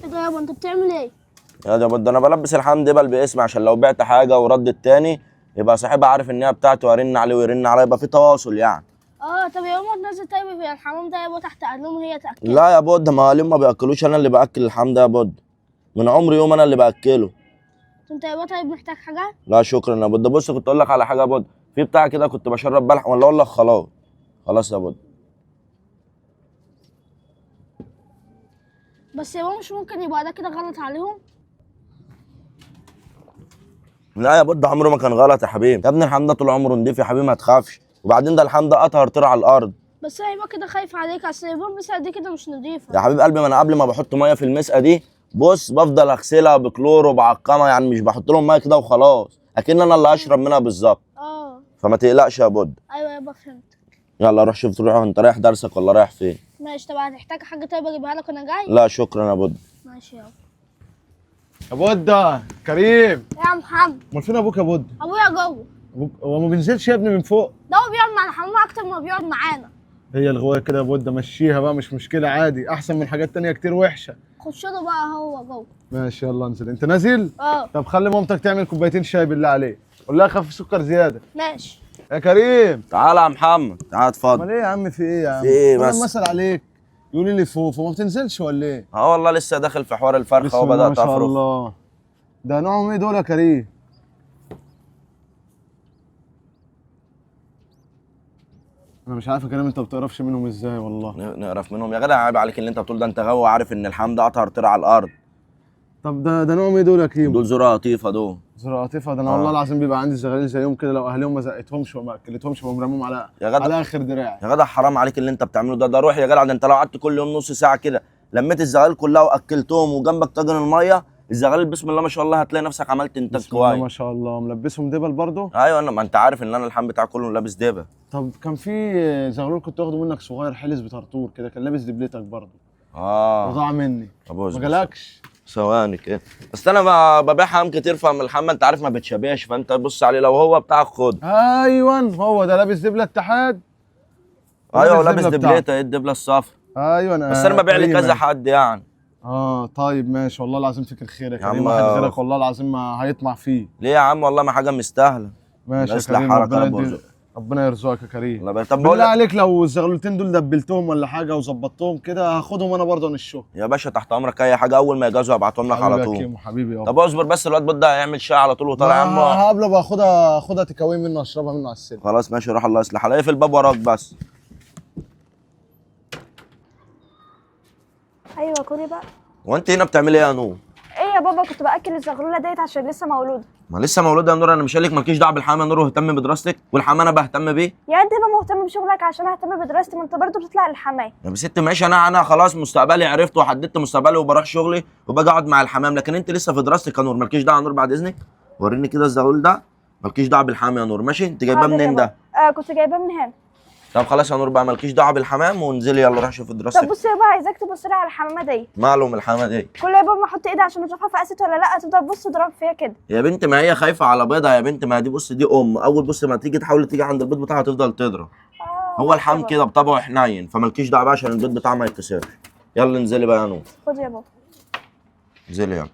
ايه ده يابا انت بتعمل ايه؟ يا ده انا بلبس الحمام دبل باسم عشان لو بعت حاجه ورد التاني يبقى صاحبها عارف ان هي بتاعته وارن عليه ويرن عليا يبقى في تواصل يعني. طب يا ماما تنزل طيب في الحمام ده يابا تحت قدهم وهي تاكل. لا يا بود ما ليه ما بياكلوش، انا اللي باكل الحمام ده يا بود، من عمري يوم انا اللي باكله. انت يابا طيب محتاج حاجه؟ لا شكرا يا بود. بص كنت اقول لك على حاجه يا بود، في بتاع كده كنت بشرب بلح ولا اقول لك خلاص؟ خلاص يا بود. بس يابا مش ممكن يبقى ده كده غلط عليهم؟ لا يا بود عمره ما كان غلط يا حبيبي، يا ابني الحمام ده طول عمره نضيف يا حبيبي ما تخافش، وبعدين ده الحمام ده اطهر طير على الارض. بس انا يابا كده خايف عليك، اصل يابا المسألة دي كده مش نضيفه. يا حبيب قلبي ما انا قبل ما بحط ميه في المسقه دي بص بفضل اغسلها بكلور وبعقمها، يعني مش بحط لهم ميه كده وخلاص، اكن انا اللي اشرب منها بالظبط. فما تقلقش يا بود. ايوه يابا فهمت. يلا روح شوف تروح انت رايح درسك ولا رايح فين؟ ماشي. طب هتحتاج حاجه طيب اجيبها لك وانا جاي؟ لا شكرا يا بود. ماشي يابا. يا بودة كريم، يا عم محمد. امال فين ابوك يا بودة؟ ابويا جوه. ابوك هو ما بينزلش يا ابني من فوق؟ ده هو بيقعد مع الحمام اكتر ما بيقعد معانا. هي الغوايه كده يا بودة، مشيها بقى مش مشكله عادي، احسن من حاجات تانية كتير وحشه. خش له بقى هو جوه. ماشي يلا انزل، انت نازل؟ اه. طب خلي مامتك تعمل كوبايتين شاي بالله عليك، قول لها خف سكر زياده. ماشي. يا كريم. تعالى يا محمد تعالى اتفضل. امال ايه يا عم، في ايه يا عم؟ في ايه انا بس؟ لما اسال عليك يقولوا لي فوق فما بتنزلش ولا ايه؟ اه والله لسه داخل في حوار الفرخه بسم الله ما وبدات شاء افرخ. الله. ده نوعهم ايه دول يا كريم؟ انا مش عارف يا كريم انت ما بتقرفش منهم ازاي والله. نقرف منهم يا جدع، عيب عليك اللي انت بتقول ده، انت غاوي عارف ان الحمام ده اطهر طير على الارض. طب ده نوعهم ايه دول يا كيمو؟ دول ذره لطيفه دول. زراعة لطيفة. ده انا والله العظيم بيبقى عندي زغالين زيهم كده، لو اهليهم ما زقتهمش وما اكلتهمش بقوم راميهم على يا جدع على اخر دراعي. يا جدع حرام عليك اللي انت بتعمله ده روح يا جدع، ده انت لو قعدت كل يوم نص ساعه كده لميت الزغاليل كلها واكلتهم وجنبك طاجن الميه، الزغاليل بسم الله ما شاء الله هتلاقي نفسك عملت انتاج بسم الله ما كويس. شاء الله. ملبسهم دبل برضه؟ ايوه انا ما انت عارف ان انا الحمام بتاعي كله لابس دبل. طب كان في زغلول كنت واخده منك صغير حلس بطرطور كده، كان لابس دبلتك برضه وضاع مني. طب ما جالكش؟ ثواني كده بس انا ببيع حمام كتير، فمن الحمام انت عارف ما بتشبهش، فانت بص عليه لو هو بتاعك خد. ايوه هو ده لابس دبله اتحاد. ايوه لابس دبلته، ايه الدبله الصفرا. ايوه بس انا ببيع كريم لكذا يعني. حد يعني. طيب ماشي والله العظيم فيك الخير يا يا كريم، عم واحد غيرك والله العظيم ما هيطمع فيه. ليه يا عم والله ما حاجه مستاهله. ماشي يا اصلح كريم، حركه ربنا ربنا. ربنا يرزقك يا كريم. الله يبارك. طب بقول بالله لك عليك لو الزغلولتين دول دبلتهم ولا حاجه وظبطتهم كده هاخدهم انا برضه من الشغل. يا باشا تحت امرك، اي حاجه اول ما يجهزوا هبعتهم لك على حبيبي يا طول. كيمو حبيبي يابا. طب اصبر بس الواد ده هيعمل شاي على طول وطالع يا عم. هقابله بقى، خدها تكوي منه اشربها منه على السلم. خلاص ماشي روح الله يصلح، هلاقيه في الباب وراك بس. ايوه كوري بقى. وانت هنا بتعملي ايه يا نور؟ ايه يا بابا، كنت باكل الزغلوله ديت عشان لسه مولوده. ما لسه مولوده يا نور، انا مش قايل لك مالكيش دعوه بالحمام يا نور، واهتم بدراستك، والحمام انا بهتم بيه. يا انت بقى مهتم بشغلك عشان اهتم بدراستي، ما انت برضه بتطلع للحمايه. يا ست ماشي، انا خلاص مستقبلي عرفته وحددت مستقبلي وبروح شغلي وباجي اقعد مع الحمام، لكن انت لسه في دراستك يا نور، مالكيش دعوه يا نور بعد اذنك. وريني كده الزغلول ده، مالكيش دعوه بالحمام يا نور ماشي. انت جايباه حاضر يا منين ده؟ بابا. كنت جايباه من هنا. طب خلاص يا نور بقى مالكيش دعوه بالحمام وانزلي يلا روح شوفي طب دراستك. بص يا بابا، عايزاك تبص لي على الحمامه دي. معلوم الحمامه دي كل يا بابا ما احط ايدي عشان اشوفها فقست ولا لا تفضل تبص تضرب فيها كده. يا بنت ما هي خايفه على بيضها يا بنت، ما دي بص دي اول بص ما تيجي تحاول تيجي عند البيض بتاعها تفضل تضرب. هو الحمام كده بطبعه حنين، فمالكيش دعوه بقى عشان البيض بتاعها ما يتكسرش. يلا انزلي بقى يا نور. خد يا بابا. انزلي يلا.